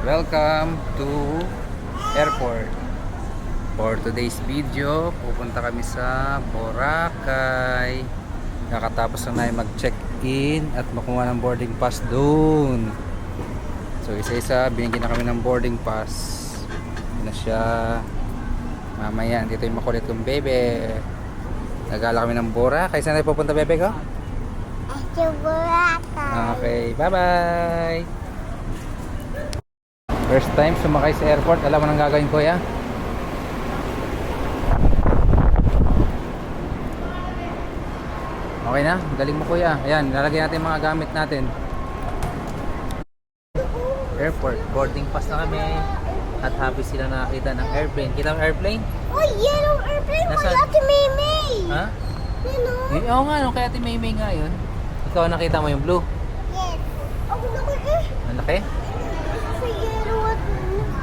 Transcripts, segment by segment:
Welcome to airport. For today's video, pupunta kami sa Boracay. Kakatapos na namin mag-check-in at makuha ng boarding pass doon. So isa-isa, binigyan na kami ng boarding pass. Yun na siya. Mamaya, dito yung makulit kong bebe. Nagala kami ng Boracay. Saan tayo pupunta, bebe ko? Sa Boracay. Okay, bye-bye! First time sumakay sa airport. Alam mo nang gagawin ko, ya? Okay na? Galing mo, kuya. Ayan, lalagay natin yung mga gamit natin. Airport. Boarding pass na kami. At happy sila nakakita ng airplane. Kita mo airplane? Oh, yellow airplane. Nasaan? Wala si Maymay. Ha? Yun o. Oo nga, no? Kaya Ate Maymay nga yun. Ikaw nakita mo yung blue? Yes. Ako naman eh. Ang laki? Sa yellow at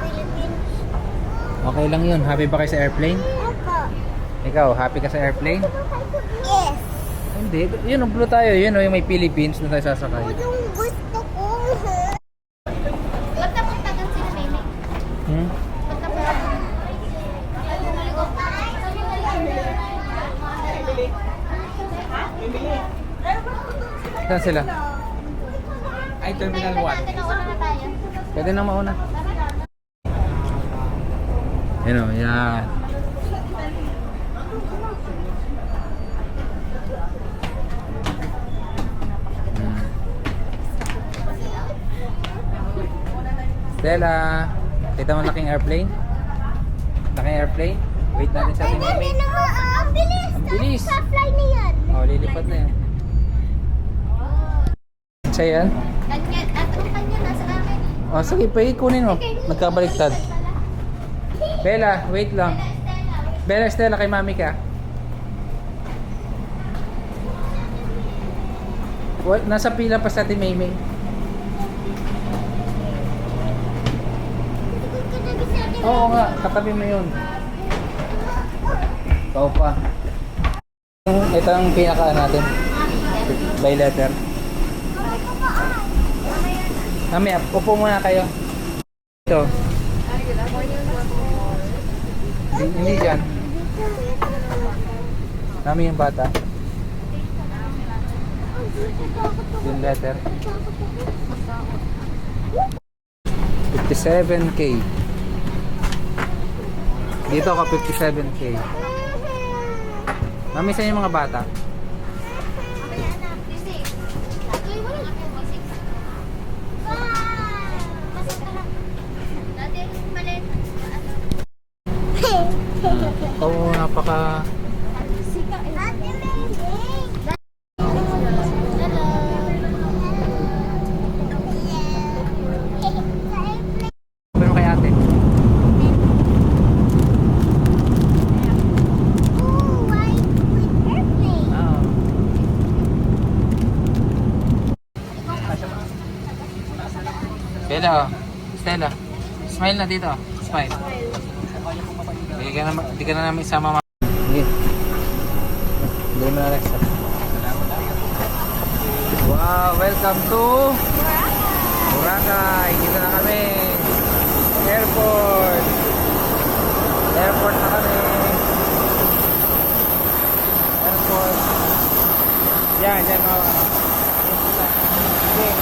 Philippines. Okay lang yun. Happy ba kayo sa airplane? Ako. Ikaw, happy ka sa airplane? Yes. Hindi. Yun, blue tayo. Yun, yung may Philippines na tayo sasakay. Yung gusto ko. Ba't napuntagan sila Maymay? Hmm? Ba't napuntagan? Saan sila? Ay, Terminal 1. Nauna na tayo. Pwede na mauna. Yan o, yan. Stella, kita mo laking airplane? Laking airplane? Wait natin sa ating Maymay. Ang bilis. Ang bilis. Sa fly niyan. Oh, lilipad na yan. Sa'yo yan? Kanya, at ang kanya nasa akin. Oh, sige, pwede kunin mo. Nagkabaliktad. Bella, wait lang. Bella, Stella, kay mami ka. Nasa pila pa sa ating Maymay. Oo nga, katabi mo yun. Ikaw pa. Ito ang pinaka natin. By letter. Mami, upo muna kayo. Ito. Hindi dyan. Mami yung bata. Yung letter. 57K. Dito ako 57K. Mami, saan yung mga bata? Oo, napaka... Pero kay ate. Oo. Bella, Stella, smile na dito. Smile. Hindi ka na namin isama. Sige. Hindi mo na Alexa. Wow, welcome to Boracay. Dito na kami. Airport. Airport na kami. Airport. Yan, yan mga. Okay.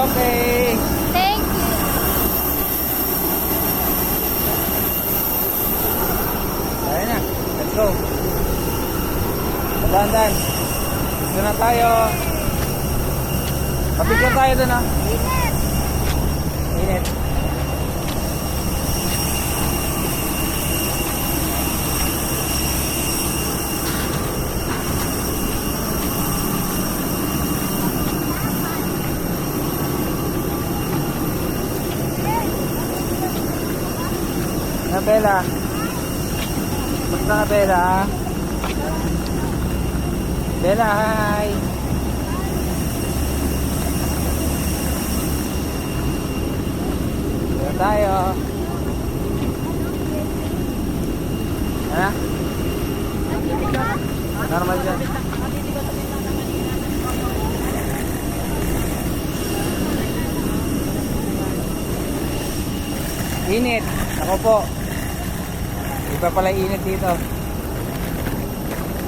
Okay. Thank you. Ayun na. Let's go. Dandan. Dito na tayo. Papicture tayo dun, ha? Ingat. Init. Bella. Basta ka, Bella. Bella, hi. Dito tayo. Ha? Normal yan. Init. Ako po. Iba pala init dito.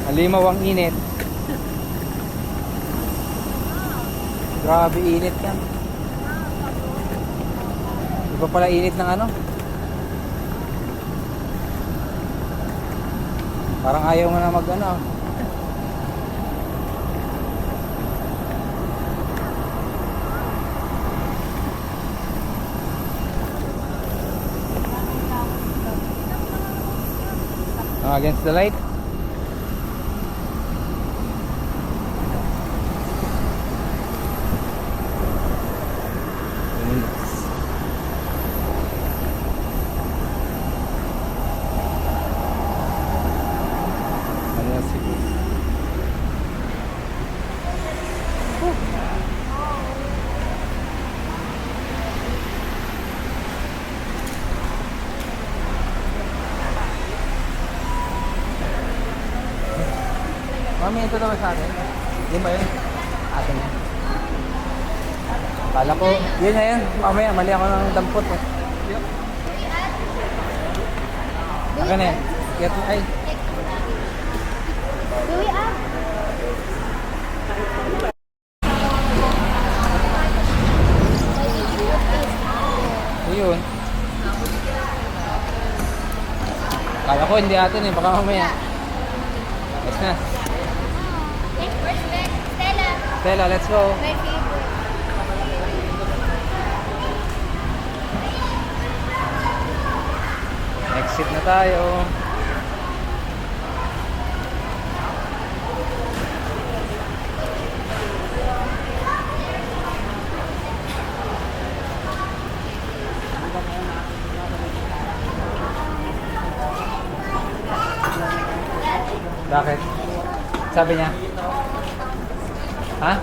Halimaw ang init. Grabe init yan. Iba pala init ng ano. Parang ayaw nga na mag ano. Against the light. Mami, ito naman sa atin. Yun ba yun? Atin yan. Kala ko, yun na yun. Mamaya, mali ako ng dampot eh. Akin na yan. Get mo, ay. Louie, ah. Yun. Kala ko hindi atin eh. Baka mamaya. Yes na. Next person, Stella. Stella, let's go. My favorite. Exit na tayo. Bakit? Sabi niya? Ha?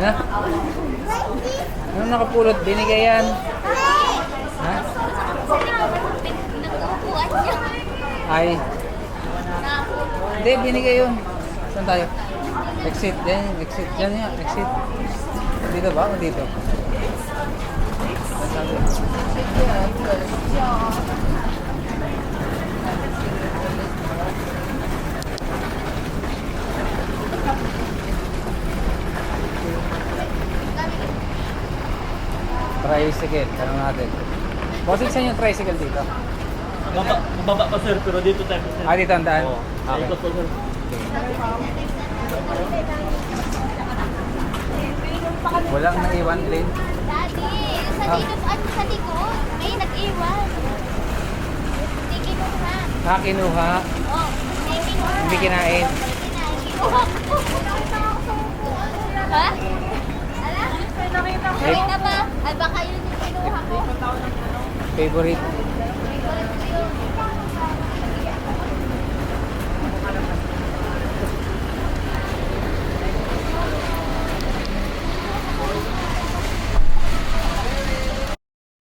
Ano? Anong nakapulot? Binigay yan. Ha? Pinagkukuhan niya. Ay. Hindi, binigay yun. Saan tayo? Exit. Yan, exit. Yan yan, exit. Dito ba o dito? Tricycle. Tanong natin. Bossing, saan yung tricycle dito? Mababa pa sir, pero dito tayo sir. Ah, dito ang daan? Oo. Okay. Dito po sir. Walang naiwan lane. Daddy, sa likod, ano sa likod? May nag-iwan. Hindi kinuha. Ah, kinuha. Oh, may kinuha. Hindi kinain. Kinuha ko. Ha? Ala? Nakita ba? Ay, baka yun yung kinuha ko. Favorite.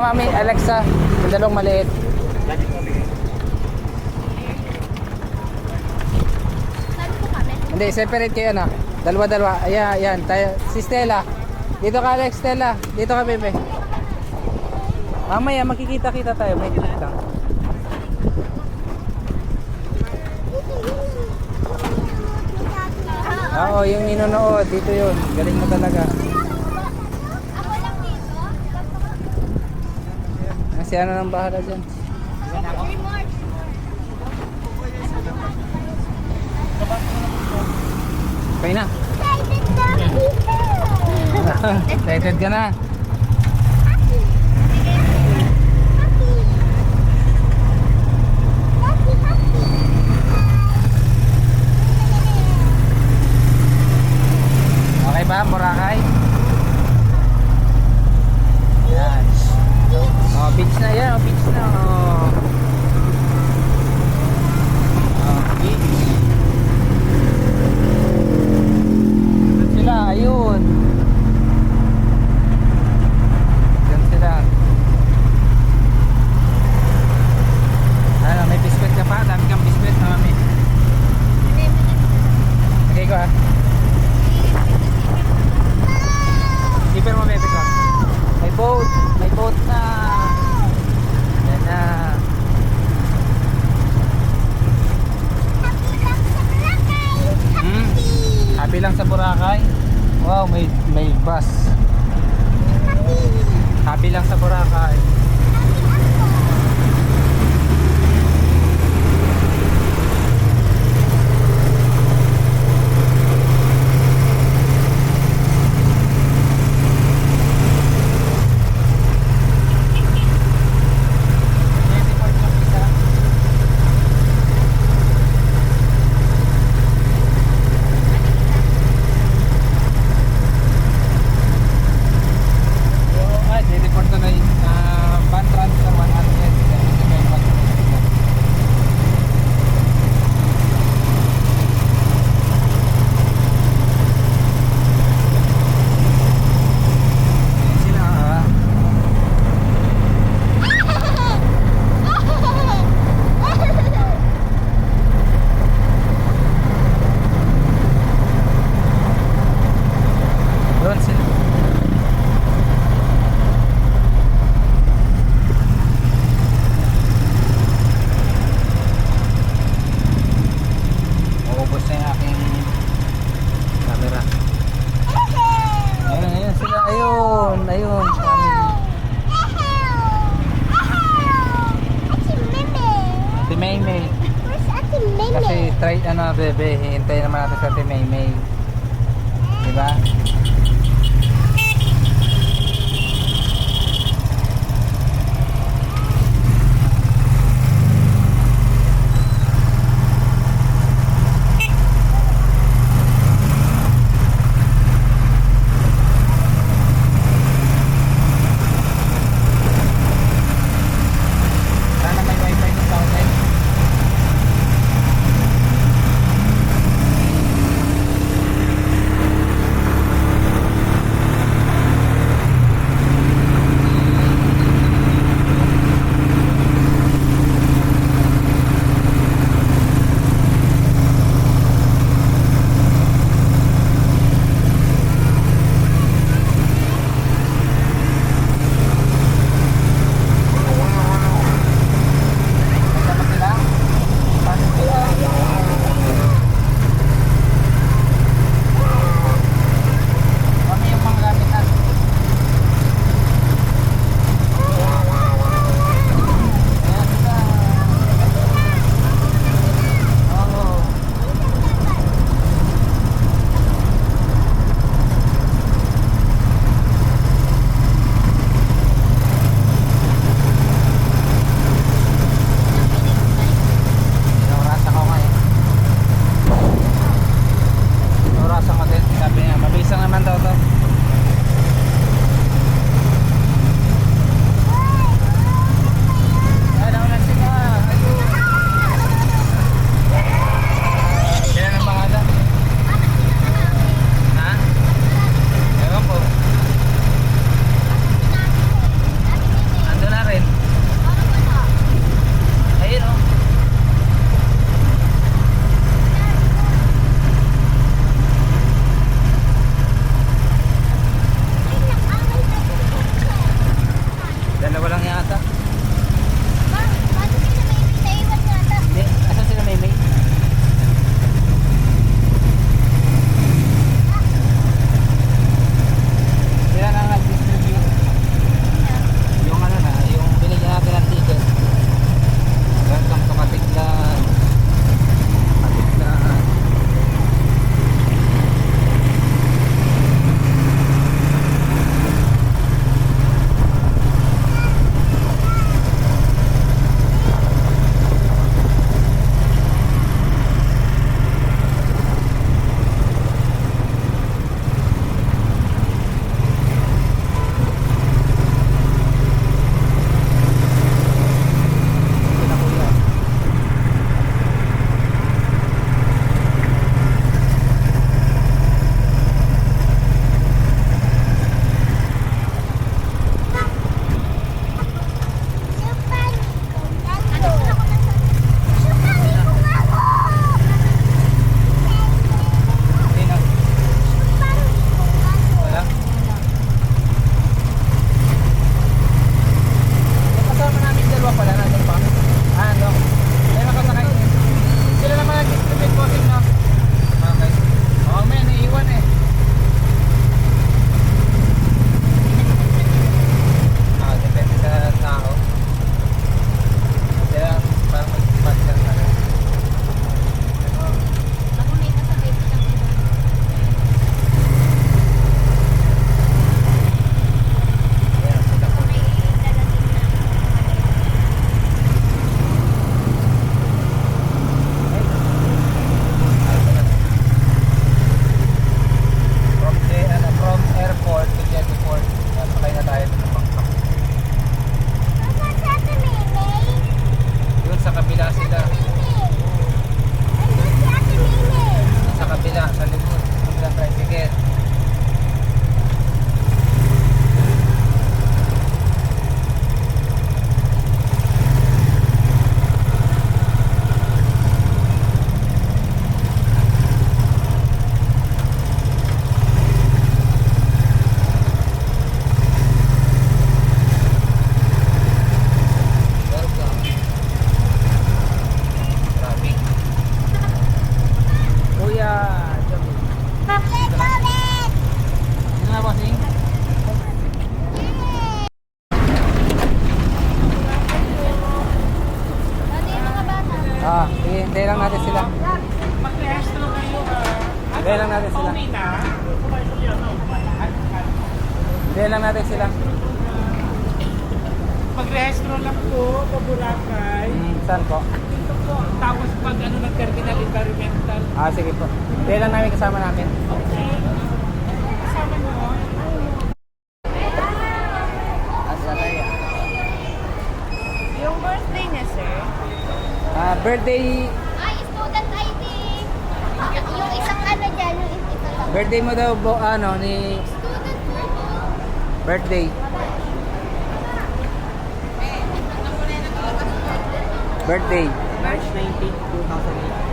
Mami, Alexa, yung dalawang maliit. Saan po kami? Hindi, separate kayo na. Dalawa-dalawa. Ayan, ayan. Tayo. Si Stella. Dito ka, Alex, Stella. Dito ka, bebe. Mamaya, makikita-kita tayo. May click lang. Oo, yung ninonood. Dito yun. Galing mo talaga. Ako lang dito. Si ano nang bahala dyan. Remorse. Okay na. Excited na dito. Excited ka na. Happy. Happy. Happy, happy. Okay ba, Boracay? Yan. Oh, beach na yan. Oh, beach na. Oh. Oh, beach. Sila, ayun. daw, may bus. Happy lang sa Boracay. Report na yung van transfer 100. Sila doon sila. Maubos na yung aking camera. Ayun sila. Ayun. Si Maymay. Kasi try bebe, hintayin naman natin sa si Maymay. Diba? Sana may wifi ng Southend. Sige, hintayin lang natin sila. Mag-rehastro kayo. Hintayin lang natin sila. Pauwi na. Hintayin lang natin sila. Mag-rehastro lang po, Boracay. Saan po? Dito po. Tapos pag nag-terminal environmental. Sige po. Hintayin lang namin kasama namin. Okay. Kasama nyo. Asalaya. Yung birthday niya, sir. Birthday, Ay, student ID. Yung isang ano dyan, yung isa lang. birthday mo daw ni Student po. birthday. Birthday. March 19, 2008.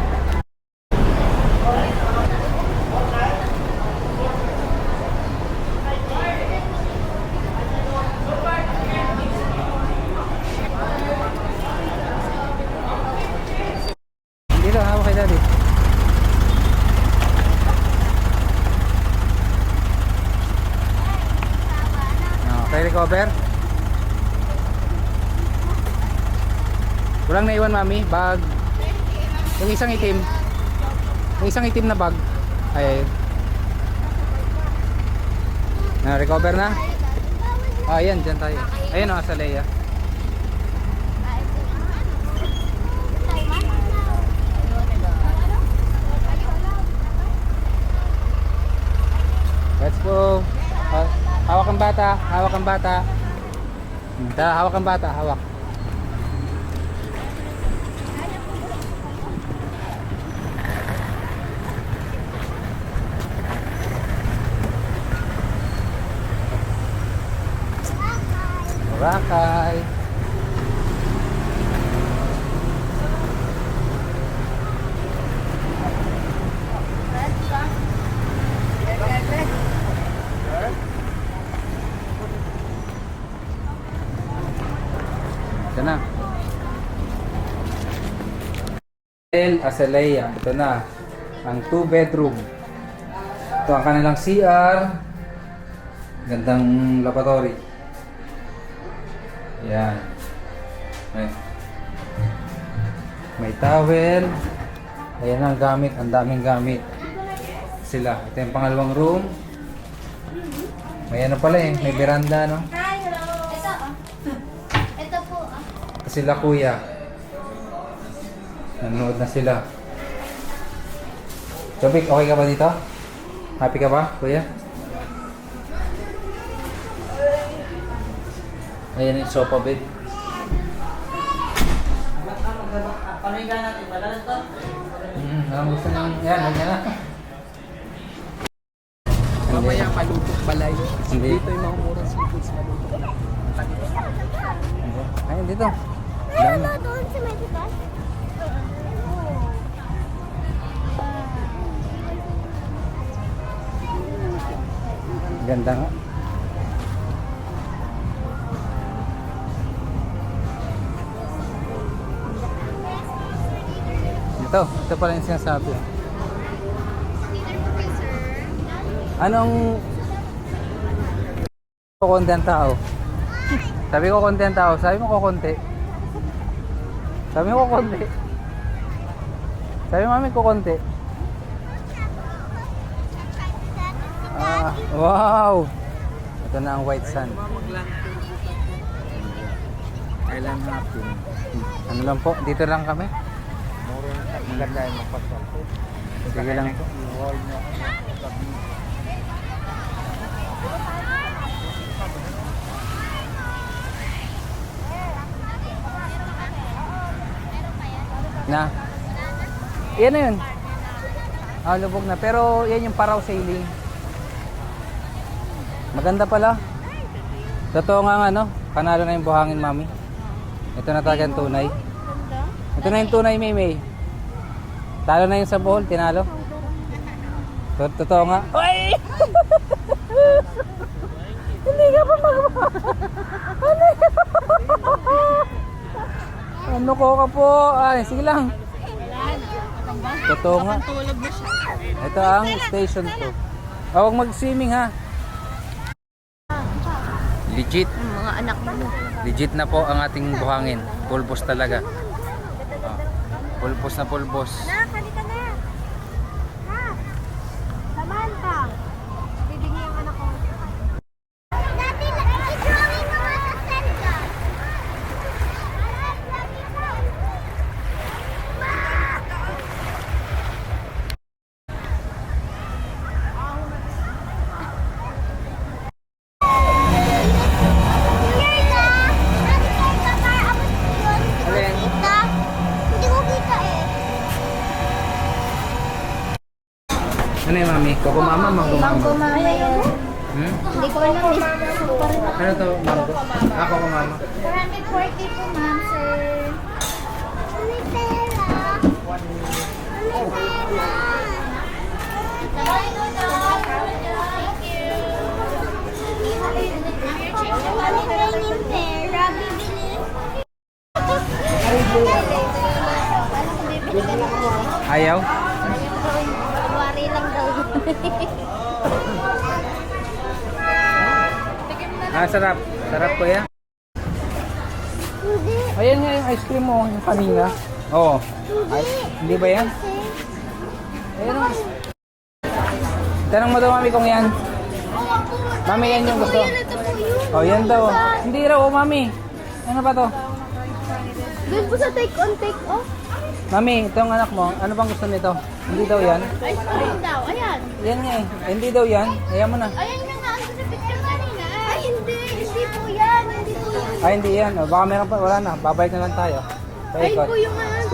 Hindi lang, hawak kay daddy. Okay, recover. Walang naiwan mami, bag. Yung isang itim. Yung isang itim na bag. Ay. Na-recover na? Ayan, dyan tayo. Ayun o, sa Leia. Let's go. Hawak ang bata, hawak ang bata. Hawak ang bata, hawak. Boracay. Ito na. Hotel Azalea. Ito na. Ang 2 bedroom. Ito ang kanilang CR. Gandang lavatory. Yan. May towel. Ayan ang gamit. Ang daming gamit. Sila. Ito yung pangalawang room. May ano pala eh. May veranda, no? Hi, hello. Ito po. Sila kuya. Nanonood na sila. Jobik, okay ka ba dito? Happy ka ba, kuya? Ayan yung sofa bed. Panahiga natin, madalas to? Ang gusto nyo. Yan, huwag na. Mamaya palutok pala yun. Hindi. Dito yung mga murang seafoods palutok. Ayun, dito. Ay, wala doon sa may diba? Ganda nga. Ito pala yung sinasabi. Anong kukonti ang tao? Sabi ko konti ang tao, sabi mo kukonti. Sabi mo kukonti. Sabi mo mami kukonti. Wow! Ito na ang white sand. Island hopping. Ano lang po, dito lang kami. Maganda yung magpasal po. Sige lang po. Wall niya. Na. Yan na yun. Lubog na. Pero yan yung paraw sailing. Maganda pala. Totoo nga ano, panalo na yung buhangin mami. Ito na talaga ang tunay. Ito na yung tunay, Maymay. Talo na yung sa bowl, tinalo. Totoo nga. Uy! Hindi ka pa Ano ko ka po? Ay, sige lang. Totoo nga. Ito ang station 2. Huwag mag-swimming ha. Legit. Mga anak mo. Legit na po ang ating buhangin. Pulbos talaga. Pulbos na pulbos. Na, halika na. Ha? Samahan ka. Bibigyan yung anak ko. Dati, i-drawing mo nga sa senda. Alin? Hindi ko kita eh. Ano yung mami? Kokomama, manggumama? Mama yun. Hmm? Hindi ko alam eh. Ano to? Mango? Ah, kokomama. 440 po, ma'am, sir. May pera. May pera. Thank you. Kami kayo yung pera, bibili. Ayaw? January lang daw. Ah, sarap. Sarap kuya. Hindi. Ayan nga yung ice cream mo, yung kanina. Oo. Ay, hindi ba yan? Ayan o. Tanong mo daw mami kung yan. Mami, yan yung gusto. Ito po yun. Oh, yan daw. Hindi raw, oh, mami. Ano ba to? Doon po sa take on, take off. Mami, itong anak mo, ano bang gusto nito? Hindi daw yan? Ice cream daw. Ayan. Yan nga eh. Ay, hindi daw yan. Ayan mo na. Ayan nga nga. Ang sa picture kanina. Ay, hindi. Hindi po yan. Hindi po yan. Ay, hindi yan. O, baka meron pa. Wala na. Babalik na lang tayo. Ay Paikot. po yung ano